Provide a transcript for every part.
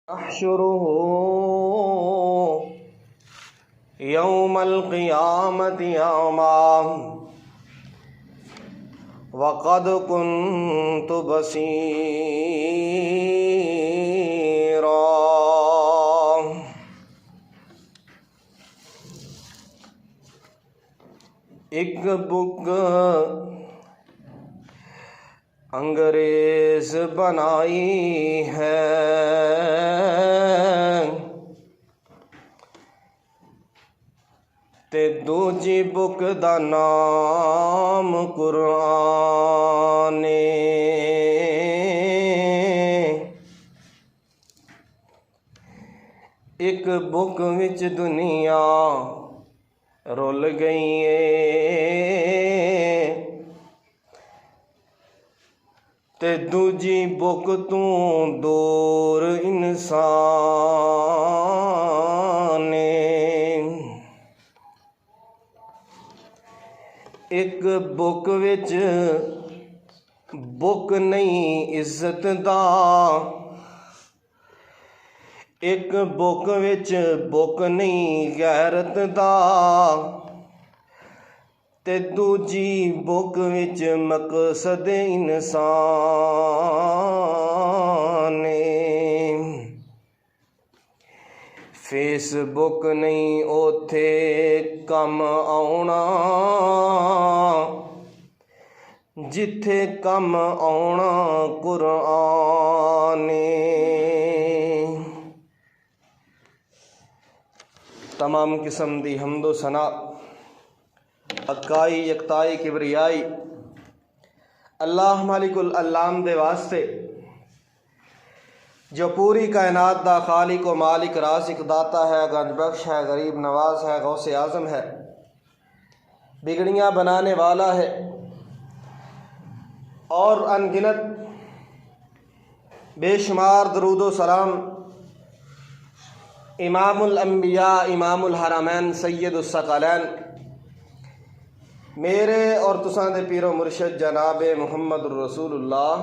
अहशुरुहु यौमल क़ियामति अमा वक़द कुन्तु बसीरा। एक बुक अंग्रेज बनाई है, ते दूजी बुक दा नाम कुरान एक बुक विच दुनिया रुल गई है, ते दूजी बुक तू दूर इंसान। एक बुक विच बुक नहीं इज्जत दा, एक बुक विच बुक नहीं गैरत दा, ते दूजी बुक विच मकसद इंसान। फेसबुक नहीं ओथे कम आउणा, जिथे कम आउणा कुरान। तमाम किस्म दी हम्दो सना अकाई यकताई किबरियाई अल्लाह मालिकुल अल्लाम दे वास्ते, जो पूरी कायनात दा खालिक व मालिक रासिक दाता है, गंजबख्श है, गरीब नवाज है, गौसे आज़म है, बिगड़ियाँ बनाने वाला है और अनगिनत बेशुमार दरूदो सलाम इमामुल अंबिया इमामुल हरमैन सैयदुस सकलैन मेरे और तुसां दे पीरो मुर्शद जनाब मुहम्मद रसूलुल्लाह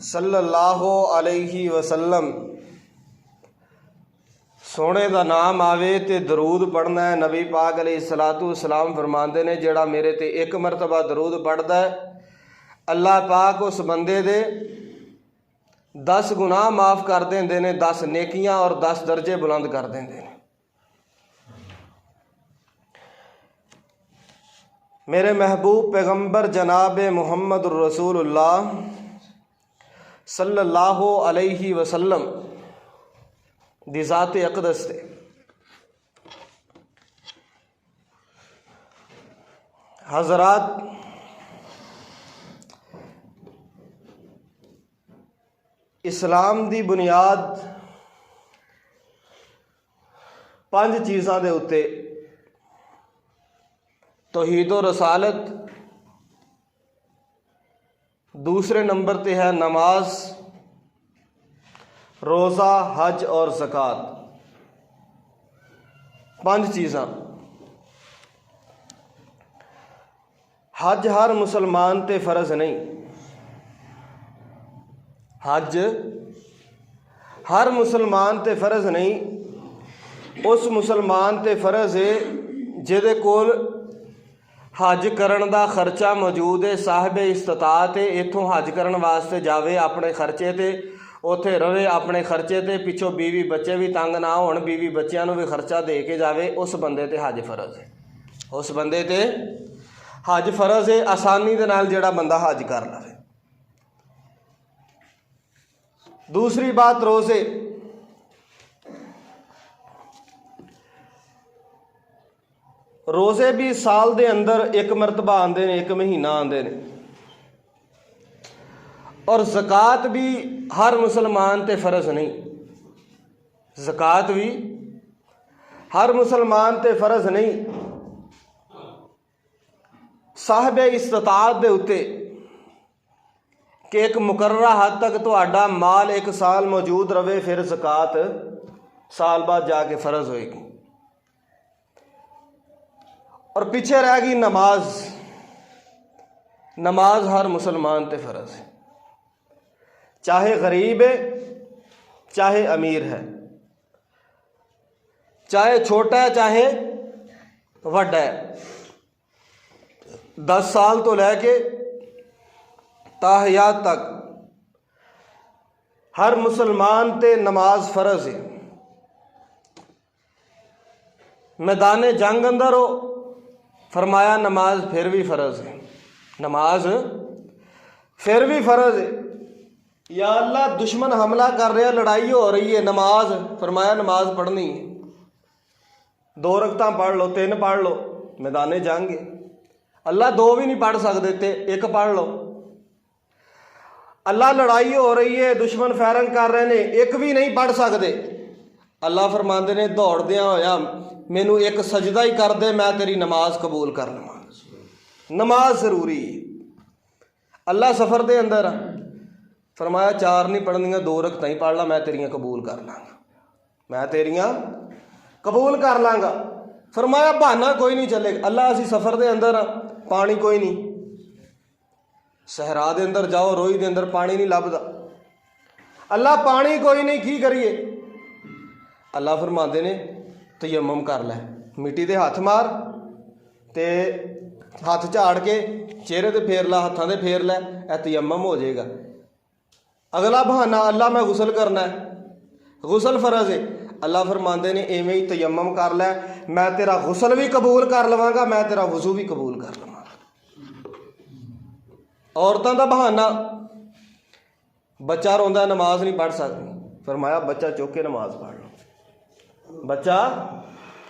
सल्लल्लाहु अलैहि वसल्लम सोने दा नाम आवे ते दरूद पढ़ना है। नबी पाक अलैहिस्सलातु वस्सलाम फरमांदे ने, जेड़ा मेरे ते एक मरतबा दरूद पढ़दा है, अल्लाह पाक उस बंदे दे 10 गुनाह माफ़ कर देंदे ने, 10 नेकियां और 10 दर्जे बुलंद कर देंदे ने। मेरे महबूब पैगंबर जनाब मुहम्मद रसूलुल्लाह सल्लल्लाहु अलैहि वसल्लम दी ज़ात अक़दस ते हज़रात इस्लाम दी बुनियाद 5 चीज़ां दे उत्ते तौहीद व रसालत, दूसरे नंबर ते है नमाज, रोज़ा, हज और ज़कात। 5 चीज़ां। हज हर मुसलमान ते फ़र्ज नहीं, हज हर मुसलमान ते फ़र्ज नहीं, उस मुसलमान ते फ़र्ज है जिहदे कोल हज करन दा खर्चा मौजूद है, साहिब इस्तिताअत है, इत्थों हज करन वास्ते जावे अपने खर्चे ते, उत्थे रवे अपने खर्चे ते, पिछों बीवी बच्चे भी तंग ना होण, बीवी बच्चियां नूं भी खर्चा दे के जावे, उस बंदे ते हज फ़र्ज है। उस बंदे ते हज फ़र्ज है, आसानी दे नाल जिहड़ा बंदा हज कर लवे। दूसरी बात रोज़े, रोज़े भी साल दे अंदर एक मरतबा आंदे ने, एक महीना आंदे ने, और ज़कात भी हर मुसलमान ते फ़र्ज नहीं, ज़कात भी हर मुसलमान ते फ़र्ज नहीं, साहिब इस्तिताअत दे उत्ते कि एक मुकर्ररा हद तक तुहाडा माल एक साल मौजूद रवे, फिर ज़कात साल बाद जाके फ़र्ज होएगी। और पीछे रह गई नमाज। नमाज हर मुसलमान पे फ़र्ज है, चाहे गरीब है चाहे अमीर है, चाहे छोटा है चाहे वड्डा है, 10 साल तो लैके ताहयात तक हर मुसलमान ते नमाज फर्ज है। मैदान जंग अंदर हो, फरमाया नमाज फिर भी फ़र्ज़ है, नमाज फिर भी फ़र्ज़ है। या अल्लाह दुश्मन हमला कर रहा, लड़ाई हो रही है, नमाज, फरमाया नमाज पढ़नी है, 2 रकतां पढ़ लो, 3 पढ़ लो, मैदान जंग है। अल्लाह 2 भी नहीं पढ़ सकते ते 1 पढ़ लो। अल्लाह लड़ाई हो रही है, दुश्मन फायरिंग कर रहे हैं, 1 भी नहीं पढ़ सकते। अल्लाह फरमाते ने दौड़द्या होया मैनू 1 सजदा ही कर दे, मैं तेरी नमाज कबूल कर लवां। नमाज ज़रूरी है। अल्लाह सफ़र दे अंदर फरमाया 4 नहीं पढ़नियां, 2 रकतां ही पढ़ ला, मैं तेरियां कबूल कर लाँगा, मैं तेरियां कबूल कर लाँगा। फरमाया बहाना कोई नहीं चलेगा। अल्लाह असी सफ़र दे अंदर पानी कोई नहीं, सहरा दे अंदर जाओ, रोई दे अंदर पानी नहीं लभदा। अल्लाह पानी कोई नहीं, की करिए? अल्लाह फरमाते ने तयम्मुम कर लै, मिट्टी दे हथ मार ते हथ झाड़ के चेहरे ते फेर ला, हत्थां ते फेर लै, ए तयम्मुम हो जाएगा। अगला बहाना अल्लाह मैं गुसल करना है, गुसल फ़र्ज़ है। अल्लाह फरमाते ने इवें ही तयम्मुम कर लै, मैं तेरा गुसल भी कबूल कर लवांगा, मैं तेरा वज़ू भी कबूल कर लवांगा। औरतों का बहाना, बच्चा रोंदा नमाज नहीं पढ़ सकती, फरमाया बच्चा चुक के नमाज पढ़ लो, बच्चा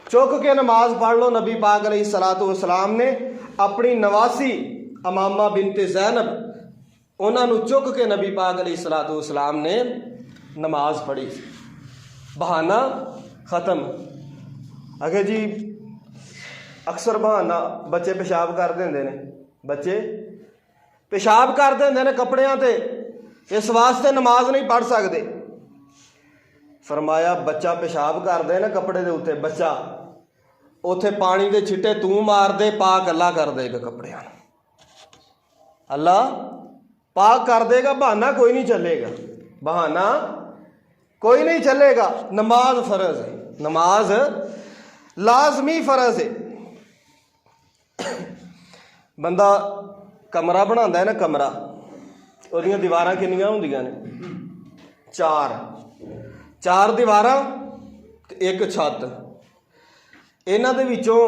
चुक के नमाज पढ़ लो। नबी पाक अलैहिस्सलातु वस्सलाम ने अपनी नवासी अमामा बिनते ज़ैनब, उन्होंने चुक के नबी पाक अलैहिस्सलातु वस्सलाम ने नमाज पढ़ी। बहाना ख़त्म। अगे जी अक्सर बहाना बच्चे पेशाब कर देंगे ने, बच्चे पेशाब कर देंगे ने कपड़ियां ते, इस वास्ते नमाज नहीं पढ़ सकते। फरमाया बच्चा पेशाब कर दे ना कपड़े के उत्ते, बच्चा उत्थे पानी के छिट्टे तू मार दे, पाक अल्लाह कर देगा कपड़ियां, अल्लाह पाक कर देगा। बहाना कोई नहीं चलेगा, बहाना कोई नहीं चलेगा। नमाज फ़र्ज़ है, नमाज लाजमी फ़र्ज़ है। बंदा कमरा बनाता है ना, कमरा, उसदियां दीवारां कितनियां होंदियां ने? 4 दीवारां ते 1 छत। इन्हां दे विचों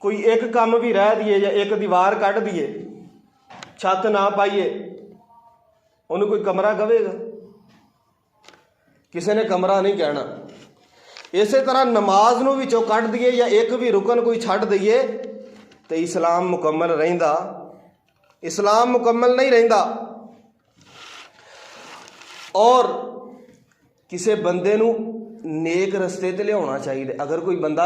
कोई एक काम भी रह दिए या एक दीवार कढ़ दिए, छत ना पाइए, उन्होंने कोई कमरा कहेगा? किसी ने कमरा नहीं कहना। इस तरह नमाज नूं विचों कढ़ दिए या एक भी रुकन कोई छड्ड दईए तो इस्लाम मुकम्मल रहिंदा, इस्लाम मुकम्मल नहीं रहिंदा। और किसी बंदे नूं नेक रस्ते ते लियाउणा चाहिए। अगर कोई बंदा,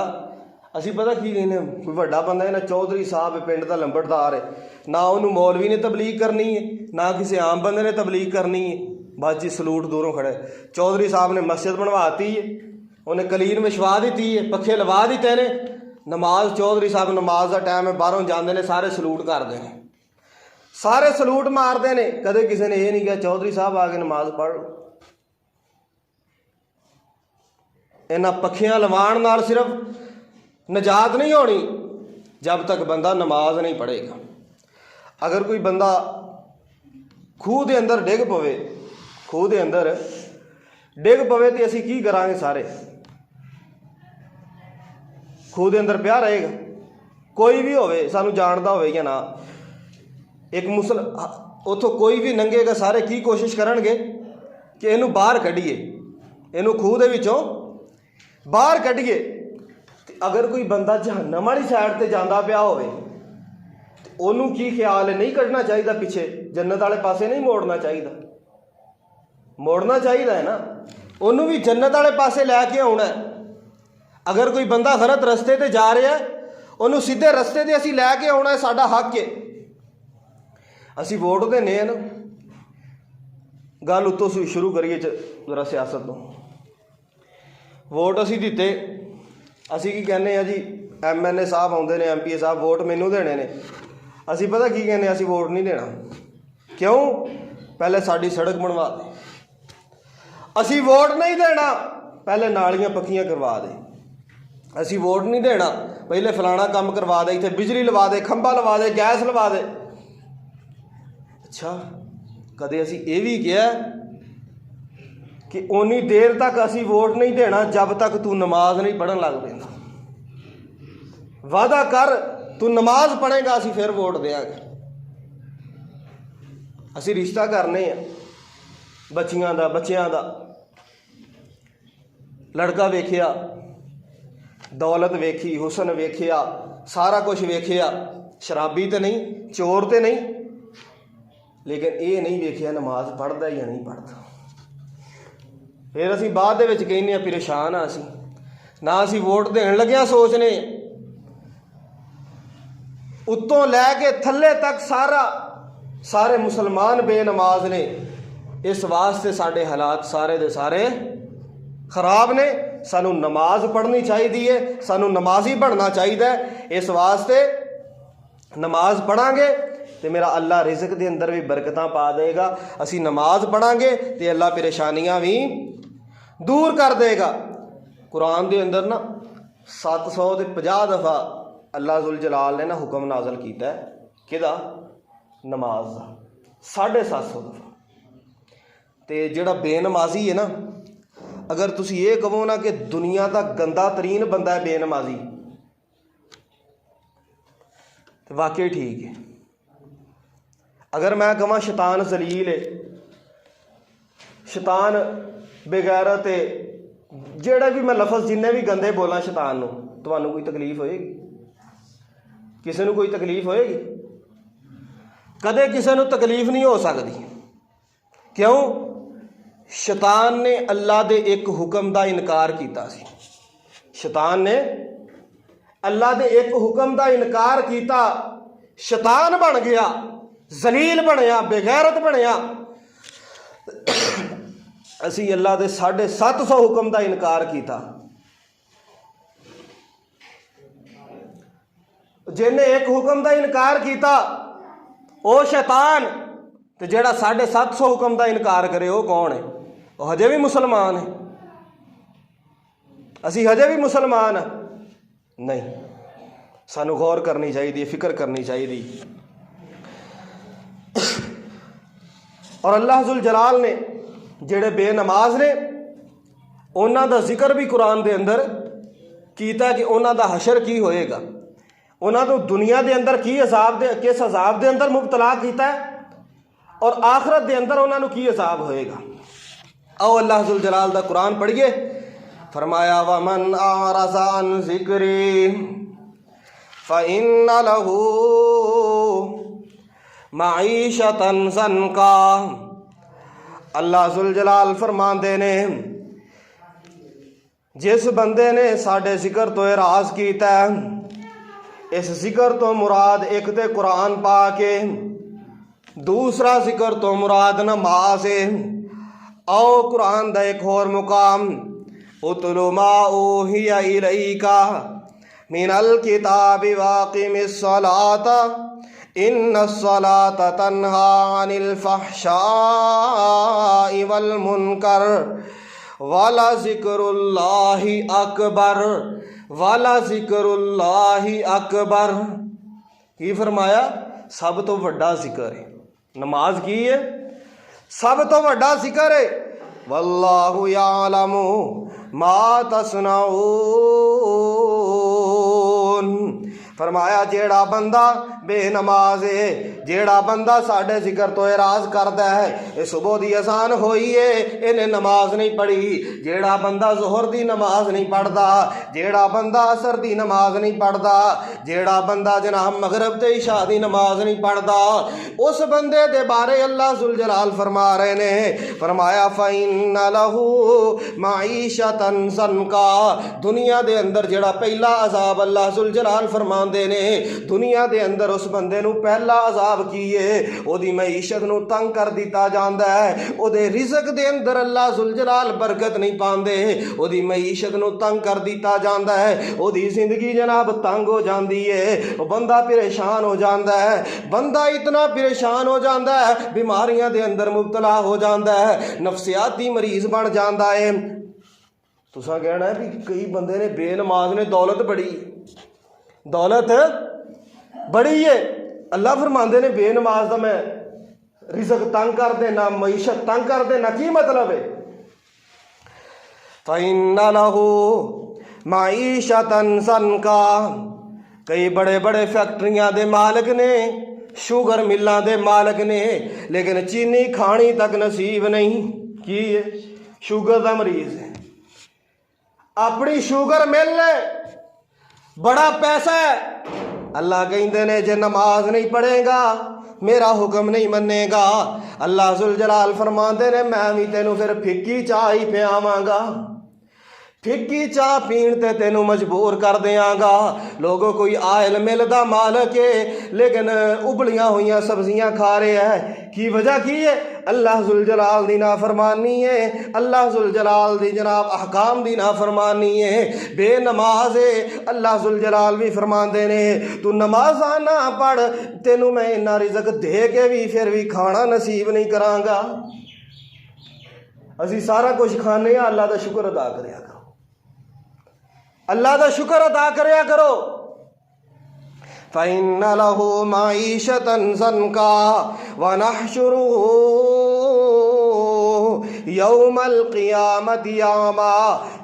असीं पता की कहने, कोई वड्डा बंदा है ना, चौधरी साहब पिंड दा लंबड़दार है, ना उन्होंने मौलवी ने तबलीग करनी है, ना किसी आम बंदे ने तबलीग करनी है, बस जी सलूट दूरों खड़े। चौधरी साहब ने मस्जिद बनवाती है, उन्हें कलीन विछवा दी है, पखे लवा दिते ने, नमाज चौधरी साहब नमाज का टाइम है, बाहरों जाते हैं, सारे सलूट करते हैं, सारे सलूट मारते हैं। कदे किसी ने यह नहीं कहा चौधरी साहब आके नमाज पढ़ लो। इन्हां पखियां लवाण नाल सिर्फ नजात नहीं होनी जब तक बंदा नमाज नहीं पढ़ेगा। अगर कोई बंदा खूह के अंदर डिग पवे, खूह के अंदर डिग पवे तो असीं की करांगे? सारे खूह के अंदर पिया रहेगा, कोई भी होवे, सानू जानदा होवे या ना। एक उतों कोई भी लंघेगा, सारे की कोशिश करनगे कि इनू बाहर कढ़ीए, इनू खूह दे विचों बाहर कढ़ीए। अगर कोई बंदा जहन्नम वाली साइड ते जांदा पिया होवे ते ओनू की ख्याल है? नहीं कढ़ना चाहिए पिछे, जन्नत वाले पासे नहीं मोड़ना चाहिए, मोड़ना चाहिए है ना, ओनू भी जन्नत वाले पासे लैके आउणा है। अगर कोई बंदा गलत रस्ते ते जा रहा है, ओनू सीधे रस्ते ते असीं लैके आउणा है, साडा हक है। असीं वोट देने हैं ना, गल उत्तों शुरू करिए जरा सियासत तो। वोट असीं दिते, असीं की कहने हैं जी, MLA साहब आउंदे ने, MPA साहब वोट मैनू देने ने, असीं पता की कहने, असीं वोट नहीं देना। क्यों? पहले साडी सड़क बनवा दे। असी वोट नहीं देना, पहले नालियां पक्कियां करवा दे। असी वोट नहीं देना, पहले फलाना काम करवा दे, इतने बिजली लवा दे, खंभा लवा दे, गैस लवा दे। अच्छा, कदे असी ये भी कहा कि उन्नी देर तक असी वोट नहीं देना जब तक तू नमाज नहीं पढ़न लग पैंदा। वादा कर तू नमाज पढ़ेगा असी फिर वोट देंगे। असी रिश्ता करने बच्चियां दा, बच्चियां दा, लड़का वेखिया, दौलत वेखी, हुसन वेखिया, सारा कुछ वेखिया, शराबी तो नहीं, चोर तो नहीं, लेकिन ये नहीं वेखिया नमाज पढ़ता या नहीं पढ़ता। फिर असी बाद दे विच कहने परेशान हाँ, असी ना असी वोट देन लग्या सोचने उत्तों लैके थल्ले तक सारे मुसलमान बेनमाज ने। इस वास्ते साढ़े हालात सारे दे सारे खराब ने। सानू नमाज पढ़नी चाहिए, सानू नमाजी बनना चाहिए। इस वास्ते नमाज पढ़ांगे तो मेरा अल्लाह रिज़्क दे अंदर भी बरकतां पा देगा। असी नमाज पढ़ांगे तो अल्लाह परेशानियां भी दूर कर देगा। कुरान दे अंदर ना 750 दफ़ा अल्लाह जुल जलाल ने ना हुक्म नाजल किया है किदा, नमाज का 750 दफ़ा। तो जिहड़ा बेनमाजी है ना, अगर तुसी ये कहो ना कि दुनिया का गंदा तरीन बंदा है बेनमाजी, तो वाकई ठीक है। अगर मैं कਹਾਂ शैतान जलील है, शैतान बेगैरत है, जेड़ा भी मैं लफज जिन्ने भी गंदे बोला शैतान नूं, तुहानूं कोई तकलीफ होएगी? किसी नूं कोई तकलीफ होएगी? कदे किसी नूं तकलीफ नहीं हो सकती। क्यों? शैतान ने अल्लाह दे एक हुक्म का इनकार किया सी। शैतान ने अल्लाह दे एक हुक्म का इनकार किया, शैतान बन गया, जलील बनया, बेगैरत बनया। असी अल्लाह दे 750 हुक्म का इनकार किया। जिन्हें एक हुक्म का इनकार किया वो शैतान, तो जेड़ा 750 हुक्म का इनकार करे वो कौन है? वो हजे भी मुसलमान है। असी हजे भी मुसलमान नहीं। सानू गौर करनी चाहिए, फिक्र करनी चाहिए। और अल्लाह जुल जलाल ने जेड़े बेनमाज ने उन्हां दा जिक्र भी कुरान दे अंदर कीता कि उन्हां दा हशर की होएगा, उन्हां नूं दुनिया दे अंदर की अजाब दे किस अजाब दे अंदर मुबतला कीता है और आखरत दे अंदर उन्हां नूं की अजाब होएगा। आओ अल्लाह जुल जलाल दा कुरान पढ़िए। फरमाया वमन आरज़ा अन ज़िक्री फ़इन्न लहू मईशतन ज़न्का। अल्लाह जुल जलाल फरमांदे ने जिस बंदे ने साडे जिक्र तो एराज कीता है, इस जिक्र तो मुराद एक ते कुरान पाक है, दूसरा जिक्र तो मुराद नमाज है। आओ कुरान दा एक और मुकाम, उतलु मा ऊहिया इलैका मिनल किताबि वाक़िमिस सलाता इन्नस सलाता तन्हा अनिल फ़हशाइ वल मुनकर वाला ज़िक्रुल्लाहि अकबर, वाला ज़िक्रुल्लाहि अकबर। की फरमाया? सब तो वड्डा जिक्र है नमाज की है, सब तो वड्डा जिक्र है। वल्लाहु यालमु मा तस्नऊन। फरमाया जेड़ा बंदा बेनमाज है, जेड़ा बंदा साढ़े जिक्र तो एराज करता है, ये सुबह दी अजान होई है इन्हें नमाज नहीं पढ़ी, जेड़ा बंदा जोहर दी नमाज नहीं पढ़ता, जेड़ा बंदा असर दी नमाज नहीं पढ़ता, जेड़ा बंदा जनाब मगरब ते इशा दी नमाज नहीं पढ़ता, उस बंदे दे बारे अल्लाह जुल जलाल फरमा रहे ने। फरमाया फ़इन्न लहू मईशतन ज़न्का। दुनिया दे अंदर जेड़ा पहला अजाब अल्लाह जुल जलाल फरमा फरमाते ने दुनिया के अंदर उस बंदे नूं पहला अजाब की है, ओदी मईशत नूं तंग कर दिता जाता है, ओदे रिज़क दे अंदर अल्लाह जुल जलाल बरकत नहीं पाते, ओदी मईशत नूं तंग कर दिता जाता है, ओदी जिंदगी जनाब तंग हो जाती है, वो बंदा परेशान हो जाता है, बंदा इतना परेशान हो जाता है, बीमारियां दे अंदर मुबतला हो जाता है, नफसियाती मरीज बन जाता है। तुसा कहना है भी कई बंदे ने बेनमाज ने दौलत बड़ी है, अल्लाह फरमाते ने बेनमाज का मैं रिज़क तंग कर देना, मईशत तंग कर देना, की मतलब है? फ़इन्ना लहू मईशतन सनका, कई बड़े बड़े फैक्ट्रियां दे मालिक ने, शुगर मिलों के मालिक ने, लेकिन चीनी खानी तक नसीब नहीं। की है? शुगर का मरीज है, अपनी शुगर मिल ले, बड़ा पैसा है, अल्लाह कहते ने जे नमाज नहीं पढ़ेगा मेरा हुक्म नहीं मनेगा, अल्लाह जुल जलाल फरमाते ने मैं भी तेनों फिर फिक्की चाह ही पियावांगा, फिक्की चाह पीण ते तेनों मजबूर कर देंगा। लोगों कोई आयल मिलदा मालक है लेकिन उबलियां हुई सब्जियां खा रहे हैं, की वजह की है? अल्लाह जुल जलाल दी नाफरमानी है, अल्लाह जुल जलाल दी जनाब अहकाम दी नाफरमानी है, बेनमाज है। अल्लाह जुल जलाल भी फरमाते ने तू नमाज़ां ना पढ़, तेनों मैं इन्ना रिज़क दे के भी फिर भी खाना नसीब नहीं करांगा। असी सारा कुछ खाने, अल्लाह का शुक्र अदा करया करो, अल्लाह का शुक्र अदा करया करो। फ़इन्ना लहू मईशतन ज़नका व नहशुरुहू यौमल क़ियामति आमा।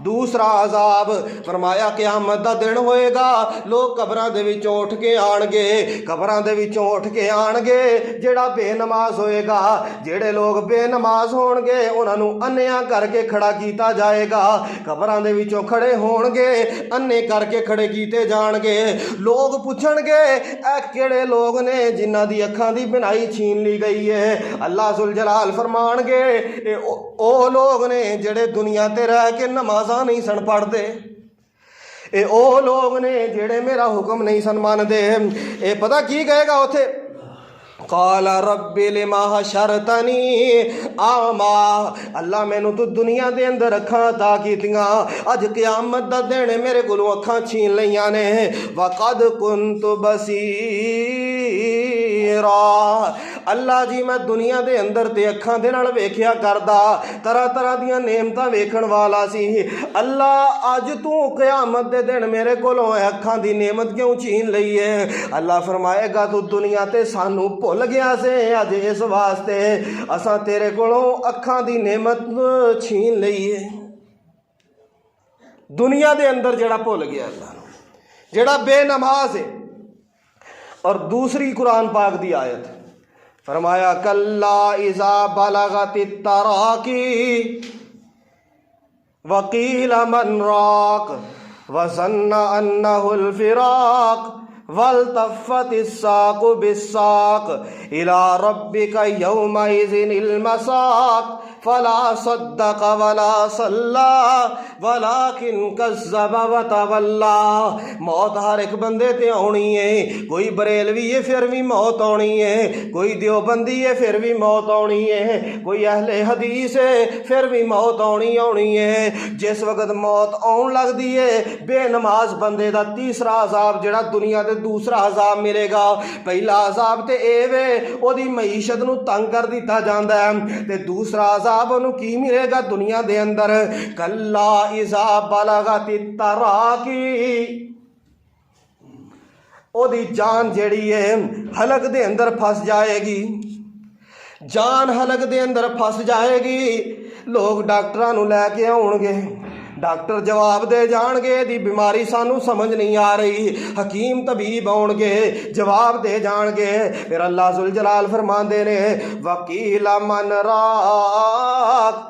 दूसरा अजाब फरमाया क़यामत दा दिन होएगा, लोग कबरां दे विचों उठ के आणगे, कबरां दे विचों उठ के आणगे, जेड़ा बेनमाज होएगा, जेड़े लोग बेनमाज होणगे उन्हां नूं अन्नियां करके खड़ा कीता जाएगा, कबरां दे विचों खड़े होणगे, अन्ने करके खड़े कीते जाणगे। लोग पुछणगे ए किहड़े लोग ने जिन्हां दी अखां दी बिनाई छीन ली गई है? अल्लाह जुल जलाल फरमाणगे ओ लोग ने जेड़े दुनिया ते रह के नमाज़ां नहीं सन पढ़ते, ए ओ लोग ने जेड़े मेरा हुक्म नहीं सन मानते। ए पता की कहेगा उथे? काला रब्बी लिमा हशरतनी आमा, अल्लाह मैनू तू दुनिया दे अंदर अखां अता कीतियां, अज क़यामत दा दिन मेरे कोलों अखां छीन लईयां ने, वक़द कुंतु बसीरा, अल्लाह जी मैं दुनिया दे अंदर ते अखां दे नाल वेखिया करदा, तरह तरह दियां नेमतां वेखण वाला सी, अल्लाह अज तू क़यामत दे दिन मेरे कोलों अखां दी नेमत क्यों छीन लई है? अल्लाह फरमाएगा तू दुनिया ते सानू भुल गया से, अज इस वास्ते असां तेरे कोलों अखां दी नेमत छीन लई है। दुनिया दे अंदर जेड़ा भुल गया अल्लाह, जेड़ा बेनमाज है। और दूसरी कुरान पाक दी आयत फरमाया कल्ला इज़ा बलगति तराकी वकील मन राक वज़न्ना अन्नहुल फिराक वल्तफ़्फ़तिस्साक़ु बिस्साक़ इला रब्बिका यौमइज़िनिल मसाक़ फला सद्दक़ वला सल्ला वलाकिन कज़्ज़ब व तवल्ला। मौत हर एक बंदे ते आउणी है, कोई बरेलवी है फिर भी मौत आउणी है, कोई देवबंदी है फिर भी मौत आउणी है, कोई अहले हदीस है फिर भी मौत आउणी है। जिस वक्त मौत आउण लगदी है, बेनमाज बंदे दा तीसरा अजाब जेड़ा दुनिया ते दूसरा अजाब मिलेगा। पहला अजाब ते ए वे ओदी मईशत नूं तंग कर दिता जांदा है, ते दूसरा अजाब ओनूं की मिलेगा दुनिया दे अंदर कल्ला इज़ा बलगति तराकी, ओदी जान जेड़ी है हलक दे अंदर फस जाएगी, जान हलक दे अंदर फस जाएगी। लोग डॉक्टरां नूं लैके आउणगे, डॉक्टर जवाब दे जाणगे दी बीमारी सानू समझ नहीं आ रही, हकीम तबीब आउणगे जवाब दे जाणगे। फिर अल्लाह जुल जलाल फरमांदे ने वकील मन राक,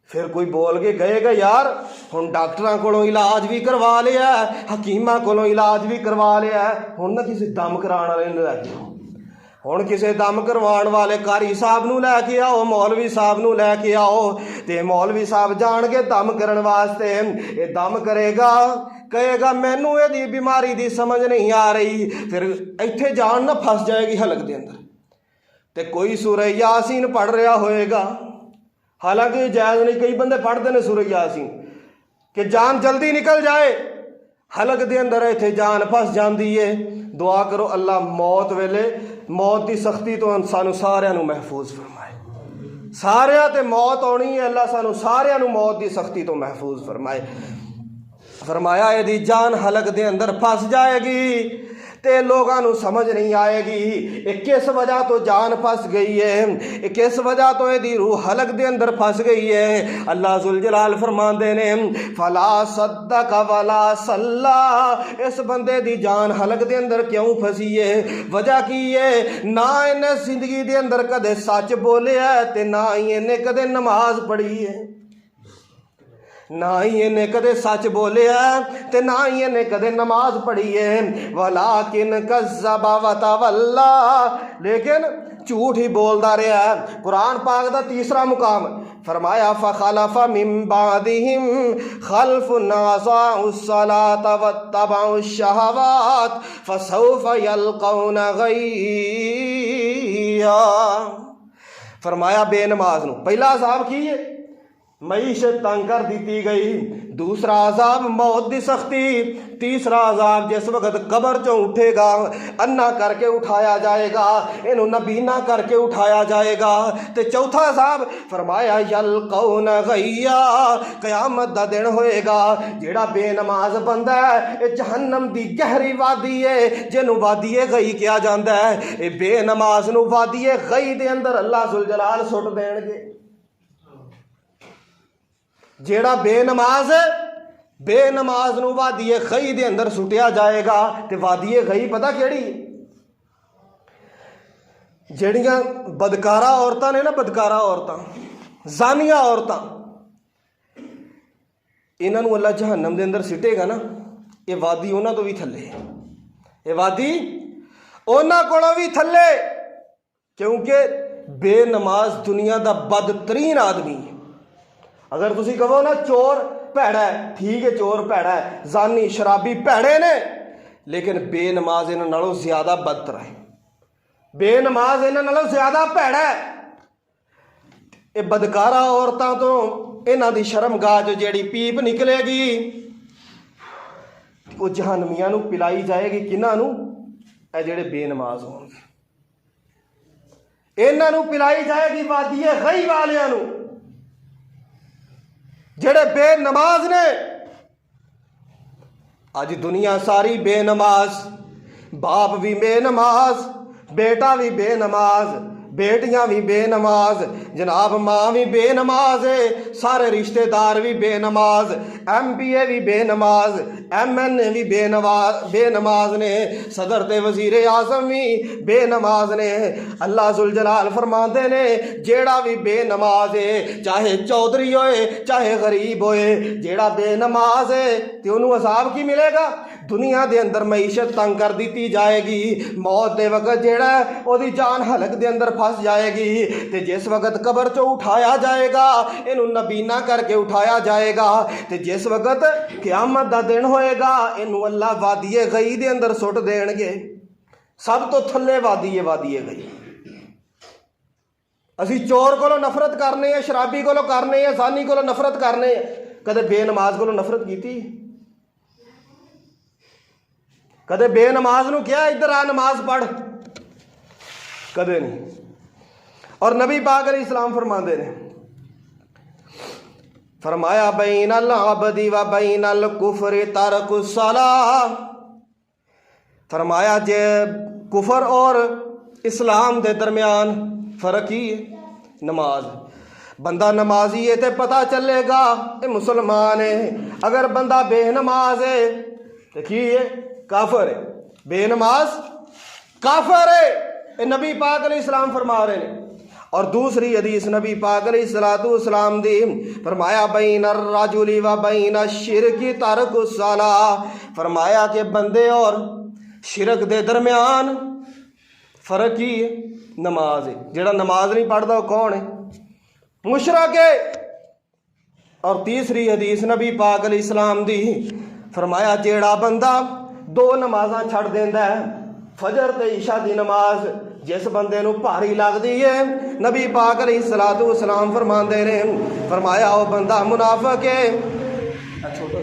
फिर कोई बोल के कहेगा यार हुण डॉक्टरां कोलों इलाज भी करवा लिया, हकीमां कोलों इलाज भी करवा लिया, हुण ना किसी दम कराण वाले नूं लैके हुण किसी दम करवाउण वाले कारी साहब नूं लैके आओ, मौलवी साहब नूं लैके आओ, तो मौलवी साहब जाणगे दम करन वास्ते। ये दम करेगा, कहेगा मैनू ये बीमारी दी समझ नहीं आ रही, फिर इत्थे जान ना फस जाएगी हलक दे अंदर। तो कोई सूरह यासीन पढ़ रहा होएगा, हालांकि जायज़ नहीं, कई बंदे पढ़ते हैं सूरह यासीन कि जान जल्दी निकल जाए, हलक दे अंदर इत्थे जान फस जाती है। दुआ करो अल्लाह मौत वेले मौत की सख्ती तो सानू सारिਆਂ ਨੂੰ महफूज फरमाए। सारिਆਂ ते मौत आनी है, अल्लाह सानू सारिਆਂ ਨੂੰ मौत की सख्ती तो महफूज फरमाए। फरमाया यदि जान हलक दे अंदर फस जाएगी ते लोगों को समझ नहीं आएगी किस वजह तो जान फस गई है, किस वजह तो यदि रूह हलक दे अंदर फस गई है। अल्लाह जुल जलाल फरमाते ने फला सद्दक वला सल्ला, इस बंदे दी जान हलक दे अंदर क्यों फसी है, वजह की है, ना इन्हें जिंदगी दे अंदर कदे सच बोले है ते ना ही इन्हें कदे नमाज पढ़ी है, ना ही इन्हें कदे सच बोले है ते ना ही इन्हें कदे नमाज पढ़ी है। वलाकिन कज़्ज़बा व तवल्ला, लेकिन झूठ ही बोलता रहा है। कुरान पाक का तीसरा मुकाम फरमाया फ़ख़लफ़ मिन बादिहिम ख़ल्फ़ुन अज़ाउस सलात वत्तबउश शहवात फ़सौफ़ यल्क़ौन ग़य्या। फरमाया बेनमाज नूं पहला अज़ाब की है, मईशत तंग कर दी गई, दूसरा अजाब मौत की सख्ती, तीसरा अजाब जिस वक्त कब्र चो उठेगा अन्ना करके उठाया जाएगा, इन्हों नबीना करके उठाया जाएगा। तो चौथा अजाब फरमाया यल्क़ौन ग़य्या, क़यामत दा दिन होएगा। जेड़ा बेनमाज बंदा है ये जहन्नम दी गहरी वादी है, जिन्हों वादी गई किया जाता है। ये बेनमाज नूं वादी गई दे अंदर अल्लाह जुल जलाल सुट देणगे। जेड़ा बेनमाज है, बेनमाज नूं वादी गई दे अंदर सुटिया जाएगा। ते वादी गई पता केड़ी, जेड़ियां बदकारा औरतां ने ना, बदकारा औरतां, जानिया औरतां, इन्हां नूं अल्लाह जहन्नम दे अंदर सिटेगा ना। ये वादी उन्हां तो भी थल्ले, ये वादी उन्हां कोलों भी थल्ले, क्योंकि बेनमाज दुनिया दा बदतरीन आदमी। अगर तुसी कहो ना चोर भैड़ा है, ठीक है चोर भैड़ा है, जानी शराबी भैड़े ने, लेकिन बेनमाज इन्हां नालों ज्यादा बदतर है, बेनमाज इन्हां नालों ज्यादा भैड़ा है। ये बदकारा औरतां तो इन्हां दी शर्मगाह जो जेड़ी पीप निकलेगी वो जहन्नमियां नूं पिलाई जाएगी। किन्हां नूं? ए जेड़े बेनमाज होणगे, इन्हां नूं पिलाई जाएगी वादी गई वालियां नूं। जेड़े बेनमाज ने, आज दुनिया सारी बेनमाज, बाप भी बेनमाज, बेटा भी बेनमाज, बेटियां भी बेनमाज, जनाब माँ भी बेनमाज है, सारे रिश्तेदार भी बेनमाज, MBA भी बेनमाज, MNA भी बेनमाज ने, सदर ते वजीर आजम भी बेनमाज ने। अल्लाह जुल जलाल फरमाते ने जेड़ा भी बेनमाज है, चाहे चौधरी होए चाहे गरीब होए, जेड़ा बेनमाज है तो उन्होंने अजाब की मिलेगा, दुनिया दे अंदर मईशत तंग कर दी जाएगी। मौत दे वक्त जेड़ा ओदी जान हलक दे अंदर फस जाएगी, तो जिस वक्त कब्र चो उठाया जाएगा इनू नबीना करके उठाया जाएगा, तो जिस वक्त क़यामत दा दिन होएगा इनू अल्लाह वादी गई दे अंदर सुट देणगे। सब तो थल्ले वादी गई। असी चोर कोलों नफरत करने हैं, शराबी कोलों करने हैं, जानी कोलों नफरत करने हैं, कदे बेनमाज कोलों नफरत की? कदे बेनमाज नूं क्या इधर आ नमाज पढ़? कदे नहीं। और नबी पाक अलैहिस्सलाम फरमाते ने, फरमाया बैनल अब्दी व बैनल कुफ्र तरकुस सलाह। फरमाया जे कुफर और इस्लाम के दरम्यान फर्क ही है नमाज। बंदा नमाजी है तो पता चलेगा ये मुसलमान है, अगर बंदा बेनमाज है तो की है? काफर है। बेनमाज काफर है, ये नबी पाक अलैहिस्सलाम फरमा रहे हैं। और दूसरी हदीस नबी पाक अलैहिस्सलाम दी फरमाया बैनर रजुली व बैन शिरकी तरकुस सलाह। फरमाया कि बंदे और शिरक दे दरम्यान फ़र्क ही है नमाज है। जिहड़ा नमाज नहीं पढ़ता वह कौन है? मुशरक है। और तीसरी हदीस नबी पाक अलैहिस्सलाम दी फरमाया जिहड़ा बंदा दो नमाज़ां छड़ देंदा है, फजर ते इशा दी नमाज जिस बंदे नूं भारी लगदी है, नबी पाक अलैहिस्सलातु वस्सलाम फरमांदे ने, फरमाया वह बंदा मुनाफिक है। छोटा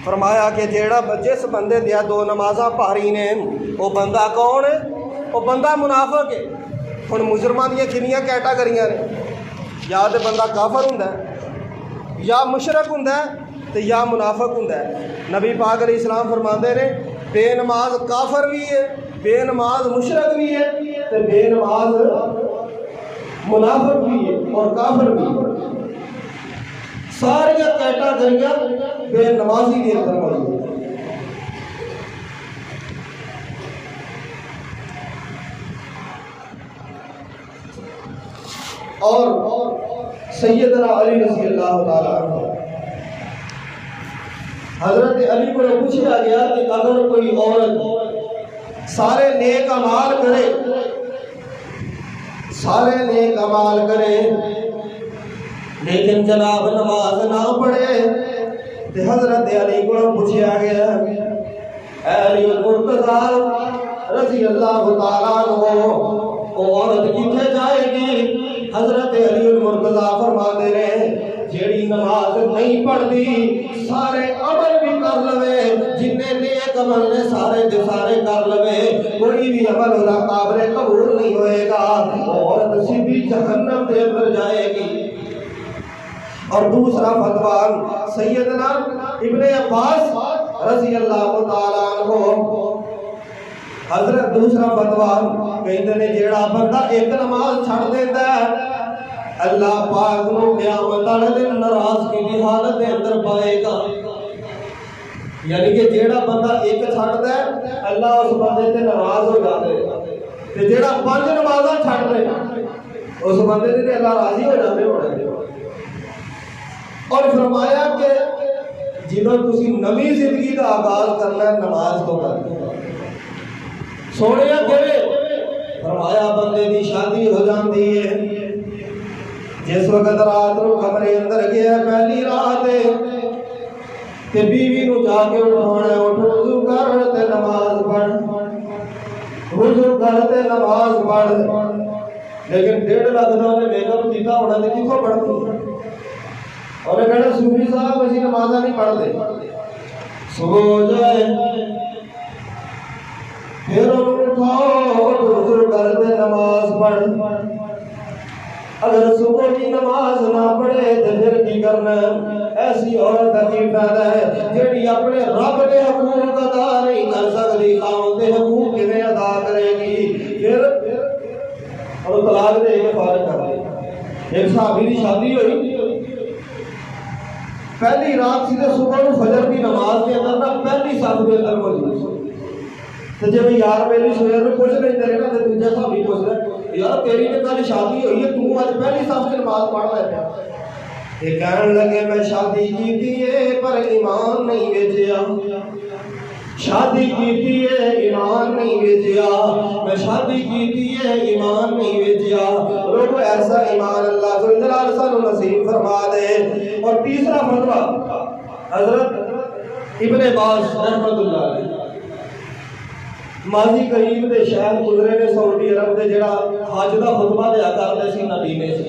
फरमाया कि जेड़ा जिस बंदे दिया दो नमाज़ां भारी ने वह बंदा कौन है? वह बंदा मुनाफिक है। हुण मुजरमां दियां कितनियां कैटागरियां ने? या तो बंदा काफर हुंदा है, या मुशरक हुंदा है, ते या मुनाफिक हुंदा है। नबी पाक अलैहिस्सलाम फरमांदे ने बेनमाज काफर भी है, बेनमाज मुशरक भी है, ते बेनमाज मुनाफिक भी है और काफर भी है। सारिया कैटागरियां बेनमाजी के अंदर मौजूद है। और सैयदना अली रज़ी अल्लाह तआला अन्हु, हजरत अली को पूछा गया कि अगर कोई औरत सारे नेक अमाल करे, सारे नेक अमाल करे लेकिन जनाब नमाज ना पढ़े, तो हजरत अली को पूछा गया अली मुर्तज़ा रज़ी अल्लाह तआला अन्हु औरत किथे जाएगी? हजरत अली मुर्तज़ा फरमाते ने जेड़ी नमाज नहीं पढ़ती सारे अमल भी कर लवे, जिन्ने नेक अमल ने सारे दे सारे कर लवे, कोई भी अमल उसका काबिल कबूल नहीं होएगा, औरत सीधी जहन्नम के अंदर जाएगी। और दूसरा फतवा सैयदना इब्ने अब्बास रज़ी अल्लाह तआला अन्हु, हजरत दूसरा फतवा कहते ने जेड़ा बंदा एक नमाज छड़ देता है अल्लाह पाक नूं क़यामत वाले दिन नाराज़गी की हालत के अंदर पाएगा। यानी कि जेड़ा बंदा एक छड़दा है अल्लाह उस बंदे ते नाराज़ हो जाते हैं, ते जेड़ा पांच नमाज़ां छड़ दे उस बंदे ते अल्लाह राज़ी हो जाते होने। और फरमाया कि जिन्हों तुसी नवी जिंदगी का आगाज करना है नमाज तो कर सोने केड़े? फरमाया बंदे की शादी हो जाती है, जिस वक्त रात को कमरे अंदर गया पहली रात ते बीवी नूं जाके उठाना, उठ वुज़ू कर ते नमाज पढ़, वुज़ू कर ते नमाज पढ़। लेकिन 1.5 लाख का उन्हें मेकअप किया होना तो कितों पढ़ती? उन्हें कहना सूफी साहब असीं नमाज़ां नहीं पढ़ते। सुबह हो जाए फिर उठाओ वुज़ू कर ते नमाज पढ़। अगर सुबह की नमाज ना पढ़े तो फिर की करना? ऐसी औरत का की फायदा है जेड़ी अपने रब के हुकूक अदा नहीं कर सकती, अपने हुकूक किवें अदा करेगी? फिर और तलाक दे के फारिग कर दे। एक सहाबी की शादी हुई, पहली रात सी ते सुबह को फजर की नमाज के अंदर ना पहली सफ के अंदर मौजूद तो जब यार मेरी सवेर में कुछ नहीं करे ना तो दूजा सहाबी पूछदा यार तेरी तो कल शादी हुई है, तू आज पहली सफ की नमाज पढ़ रहा है? ये कहने लगे मैं शादी की थी पर ईमान नहीं बेचिया, शादी की थी ईमान नहीं बेचिया, मैं शादी की थी ईमान नहीं बेचिया। लोगों ऐसा ईमान अल्लाह सुब्हानहू सानू नसीब फरमा दे। और तीसरा फतवा हजरत इब्ने बास रहमतुल्लाह अलैह माजी करीब के शहर गुजरे ने सऊदी अरब के जरा हज का खुतबा दिया करते सी मदीने से,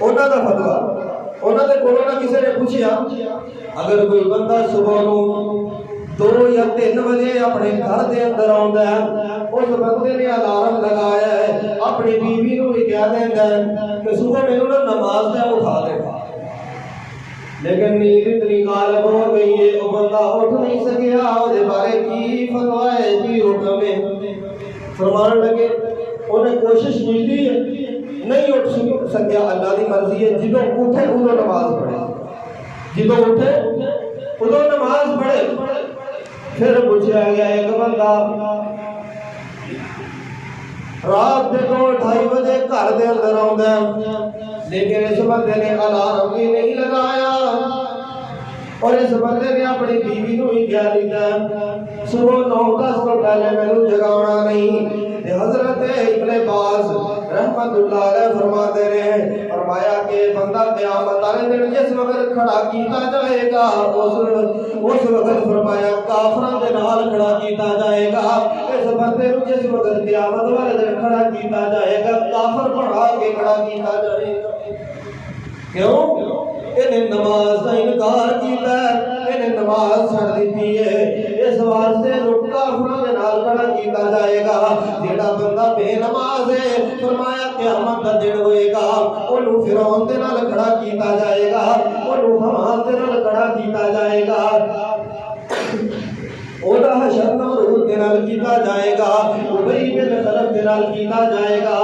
उन्हों का फतवा उन्होंने कोलों ना किसी ने पूछा अगर कोई बंदा सुबह को 2 या 3 बजे अपने घर के अंदर आता है, उस बंदे ने अलार्म लगाया है, अपनी बीवी को भी कह देता है कि सुबह मैनू ना नमाज से उठा दे, लेकिन नींद इतनी गालब हो गई है वो बंदा उठ नहीं सकिया, उसके बारे की फतवा है की हुक्म है? फरमान लगे उन्हें कोशिश की नहीं उठ सकिया, अल्लाह की मर्जी है, जिदों उठे उदों नमाज पढ़े, जिदों उठे उदों नमाज पढ़े। फिर पूछा गया एक बंदा रात के 2-2:30 बजे घर के अंदर आता है, लेकिन इस बंदे ने अलार्म भी नहीं लगाया, और इस बंदे ने अपनी बीवी को ही क्या लिखा, सुबह 9-10 तो पहले मैनू जगाना नहीं। हजरत इब्ने बाज रहमतुल्लाह अलैह फरमाते रहे, फरमाया कि बंदा क़यामत वाले दिन जिस वक्त खड़ा किया जाएगा उस वक्त फरमाया काफिरों के नाल खड़ा किया जाएगा। इस बंदे को जिस वक्त क़यामत वाले दिन खड़ा किया जाएगा काफिर बना के खड़ा किया जाएगा। क्यों? इन्हें नमाज का इनकार किया, इन्हें नमाज छड़ दी है, इस वास्ते काफिरों के नाल खड़ा किया जाएगा। जेड़ा बंदा बेनमाज है फरमाया क़यामत का दिन होएगा ओनू फिरौन दे नाल खड़ा किया जाएगा, ओनू हमास दे नाल खड़ा किया जाएगा, ओदा हशर नमरूद दे नाल किया जाएगा, उबई बिन खलफ दे नाल किया जाएगा।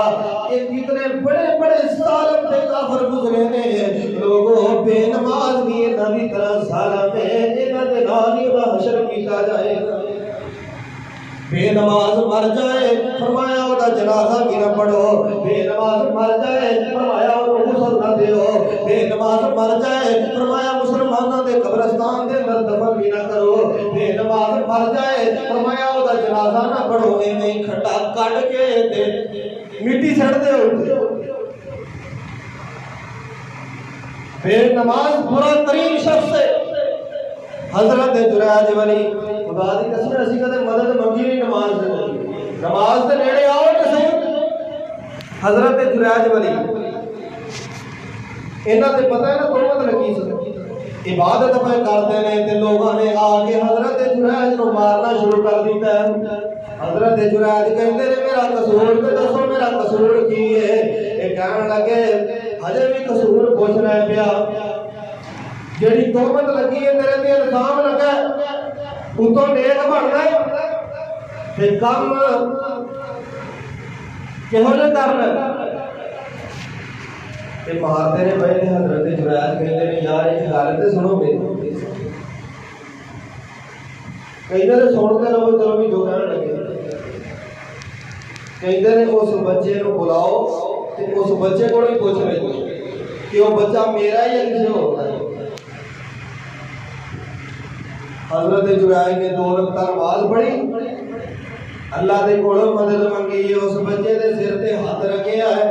ये कितने बड़े बड़े सालम ते काफिर गुजरे ने लोगों बेनमाज भी नबी तरह सालम में इन्हां दे नाल ही ओदा हशर किया जाएगा। बेनमाज मर जाए फरमाया ओदा जनाजा भी न पढ़ो, बेनमाज मर जाए फरमाया ओनू गुस्ल न दियो, बेनमाज मर जाए फरमाया मुसलमानों के कब्रिस्तान के अंदर दफन भी न करो, बेनमाज मर जाए फरमाया ओदा जनाजा न पढ़ो, एवें खड्डा कट के ते मिट्टी छड़ दो। बेनमाज बुरा तरीन शख्स है। हजरत जुरैज वली खुदा दी कसम असीं कदे मदद मंगी नहीं नमाज दे, नमाज दे नेड़े आओ ते सही। हजरत जुरैज वली इन्हां ते पता है ना तोहमत लगी सी, इबादत पे करते ने ते लोगों ने आके हजरत जुरैज को मारना शुरू कर दिता है। हजरत जुरैज कहते ने मेरा कसूर ते दसो मेरा कसूर की है। ये कहने लगे हजे भी कसूर पूछना है पिया, जेड़ी तोहमत लगी है तेरे ते इल्जाम लगा उतो नेक बनना ते काम किहो जे करना ते मारते ने पहले। हजरत जुरैज कहते ने यार एक गल ते सुनो मेरी, कहते ने सुनते रहो चलो भी जो कहने लगे। कहते ने उस बच्चे को बुलाओ ते उस बच्चे को ही पूछ ले कि वो बच्चा मेरा ही या किसी होता है। हजरत जुरैज ने 2 रकात नमाज पढ़ी, अल्लाह दे कोलों मदद मंगी है, उस बच्चे दे सिर ते हाथ रखिया है।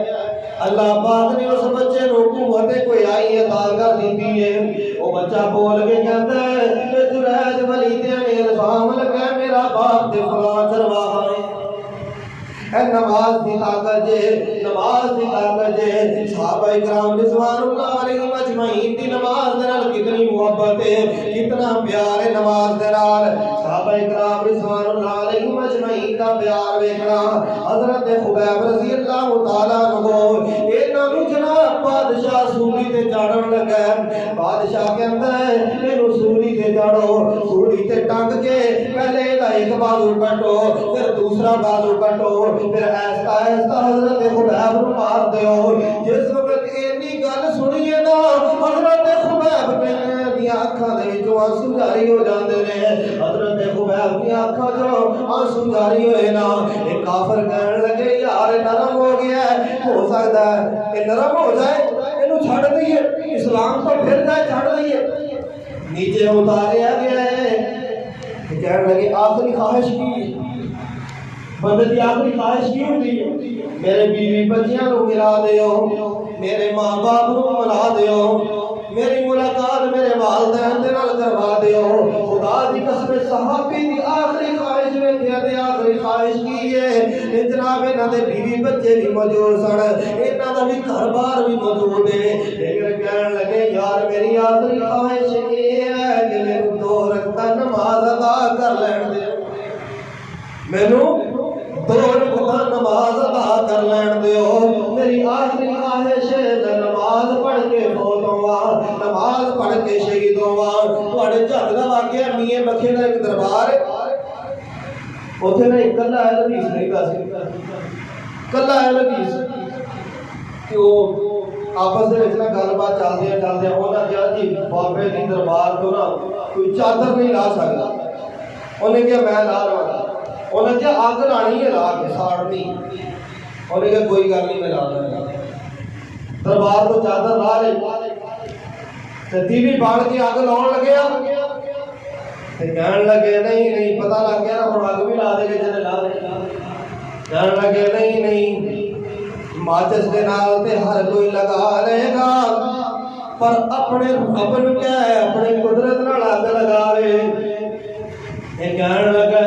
अल्लाह पाक ने उस बच्चे को कुव्वत कोई आई अता कर दी है। वो बच्चा बोल के कहता है कि जुरैज वली ते ने इल्जाम लगा मेरा बाप ते फलां चरवाहा है। नमाज की ताकत जे, नमाज की ताकत जे। सहाबा इकराम रिज़वानुल्लाह अलैहिम अजमईन दी नमाज दे नाल कितनी मोहब्बत है, कितना प्यार है नमाज दे नाल। सहाबा इकराम रिज़वानुल्लाह अलैहिम अजमईन दा प्यार वेखना। हजरत खुबैब रज़ी अल्लाह तआला अन्हु इन्हां नूं जनाब बादशाह सूली ते चाड़न लगा। बादशाह कहंदा है इहनूं सूली ते चाड़ो, सूली ते टंग के पहले इहदा एक बाजू कटो फिर दूसरा बाजू कटो, फिर ऐसा ऐसा हजरत खुबैब को मार दो। जिस वक्त इन्नी गल सुनिए ना हजरत खुबैब दी अखां दे विचों आंसू जारी हो जाते हैं। हजरत खुबैब दी अखां चों आंसू जारी होए ना ये काफिर कहने लगे यार नरम हो गया है, हो सकता है ये नरम हो जाए, इन्हू छड़ दईए, इस्लाम तो फिर जाए छड़ दईए। नीचे उतारिया गया है। कहने लगे आखिरी ख्वाहिश की, बंदे की आखिरी ख्वाहिश की होती है मेरे बीवी बच्चियां को मिला दियो, मेरे माँ बाप को मिला दियो, मेरी मुलाकात मेरे वालिदैन दे नाल करवा दियो। खुदा दी कसम सहाबी दी आखिरी ख्वाहिश वेखिया ते आखिरी ख्वाहिश की है जनाब इन्हां दे बीवी बच्चे भी मौजूद सन, इन्हां दा भी घर बार भी मौजूद है। लेकिन कहने लगे यार मेरी आखिरी ख्वाहिश ये है कि मैनू 2 रकात नमाज अदा कर लैण दे, मैनू 2 रकात नमाज अदा कर लैण दियो। मेरी आखिरी ख्वाहिश है नमाज पढ़ के फौत होवां, नमाज पढ़ के शहीद होवां। तुहाडे झट दा वाकिया मियां बखे दा एक दरबार है, उत्थे ना एक कल्ला है हदीस नहीं दस कल्ला है हदीस कि वो आपस दे विच ना गलबात चलदे चलदे उन्हां कहा जी बाबे दी दरबार तो ना कोई चादर नहीं ला सकदा। उन्हें कहा मैं ला लवांगा, उन्हें कहा अग लानी है ला के साड़नी, उन्हें कहा कोई गल नहीं मैं ला लूंगा। दरबार तो चादर ला ले ਤੇ ਤੀਵੀਂ ਬਾਲ ਕੇ ਅੱਗ ਲਾਉਣ ਲੱਗਿਆ ਤੇ ਕਹਿਣ ਲੱਗੇ ਨਹੀਂ ਨਹੀਂ, ਪਤਾ ਲੱਗ ਗਿਆ ਨਾ ਹੁਣ ਅੱਗ ਵੀ ਲਾ ਦੇਗੇ ਜਿਹੜੇ ਲਾ ਦੇ। ਕਹਿਣ ਲੱਗੇ ਨਹੀਂ ਨਹੀਂ, ਮਾਚਿਸ ਦੇ ਨਾਲ ਤੇ ਹਰ ਕੋਈ ਲਗਾ ਲਏਗਾ, ਪਰ ਆਪਣੇ ਰੱਬ ਨੂੰ ਕਹਿ ਆਪਣੀ ਕੁਦਰਤ ਨਾਲ ਅੱਗ ਲਗਾਵੇ। ਇਹ ਕਹਿਣ ਲੱਗਾ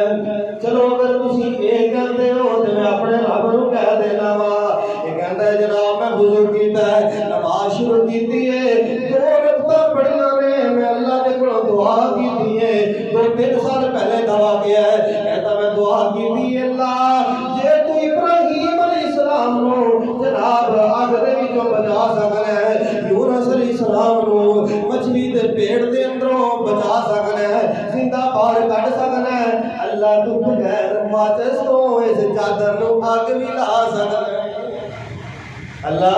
ਚਲੋ ਅਗਰ ਤੁਸੀਂ ਇਹ ਕਹਿੰਦੇ ਹੋ ਤੇ ਮੈਂ ਆਪਣੇ ਰੱਬ ਨੂੰ ਕਹਿ ਦੇਣਾ ਵਾ। ਇਹ ਕਹਿੰਦਾ ਜਨਾਬ ਮੈਂ ਵੁਜ਼ੂ ਕੀਤਾ, ਨਮਾਜ਼ ਸ਼ੁਰੂ ਕੀਤੀ ਹੈ, 2 ਰਕਤਾਂ ਪੜੀਆਂ ਨੇ, ਮੈਂ ਅੱਲਾਹ ਦੇ ਕੋਲੋਂ ਦੁਆ ਕੀਤੀ ਹੈ। 2-3 ਸਾਲ ਪਹਿਲੇ ਦਵਾ ਗਿਆ ਹੈ, ਕਹਿੰਦਾ ਮੈਂ ਦੁਆ ਕੀਤੀ ਅੱਲਾਹ ਜੇ ਤੂੰ ਇਬਰਾਹੀਮ अलैहिस्सलाम ਨੂੰ ਜਨਾਬ ਅੱਗ ਦੇ ਵਿੱਚੋਂ ਬਚਾ ਸਕਣਾ ਹੈ, ਯੂਨਸ अलैहिस्सलाम ਨੂੰ ਮਛਲੀ ਦੇ ਪੇਟ ਦੇ ਅੰਦਰੋਂ ਬਚਾ ਸਕਣਾ ਹੈ, ਜ਼ਿੰਦਾ ਬਾਹਰ ਕੱਢ ਸਕਣਾ ਹੈ, ਅੱਲਾਹ ਤੂੰ ਬਗੈਰ ਮਾਚਿਸ ਤੋਂ ਇਸ ਚਾਦਰ ਨੂੰ ਅੱਗ ਵੀ ਲਾ ਸਕਣਾ ਹੈ। अल्लाह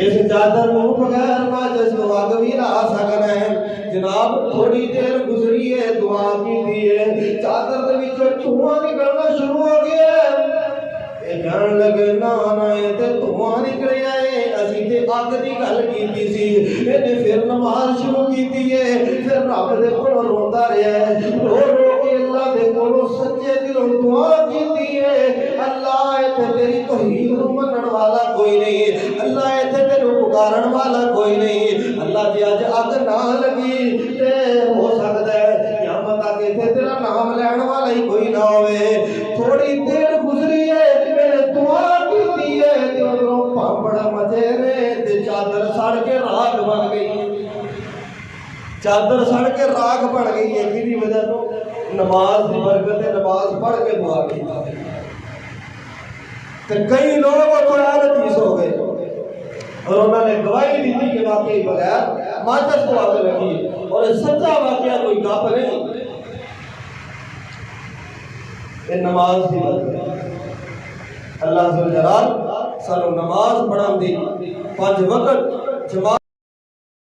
इस चादर को बगैर माचिस तो अग भी ला सकना है। जनाब थोड़ी देर गुजरी है, दुआ की दी है, चादर के विचों धुआं निकलना शुरू हो गया है। कहन लगे ना ना ये ते धुआं निकलिया है, असी ते अग की गल कीती सी। इहने फिर नमाज शुरू की है, फिर रब दे कोलों रोंदा रहा है, रो रो के अल्लाह दे कोलों सच्चे दिलों दुआ की है। अल्लाह इत्थे तेरी तौहीद नूं मनण वाला कोई नहीं, अल्लाह इत्थे तेनूं पुकारन वाला कोई नहीं। अल्लाह जी अज अग ना लगी ते हो सकदा है क़यामत तक इत्थे तेरा नाम लैण वाला ही कोई ना होवे। थोड़ी देर गुजरी है, मैंने दुआ की है, ते उधरों पापड़ मचे ने ते चादर सड़ के राख बन गई। चादर सड़ के राख बन गई है किहदी वजह तो? नमाज की बरकत है, नमाज पढ़ के दुआ की। कई लोग नतीस हो गए और उन्होंने गवाही दी कि वाकई बगैर माचिस तो आग लगी, और सच्चा वाकया कोई गप नहीं। ये नमाज की बरकत। अल्लाह सुब्हानहू व तआला सानू नमाज पढ़न दी 5 वक्त जमात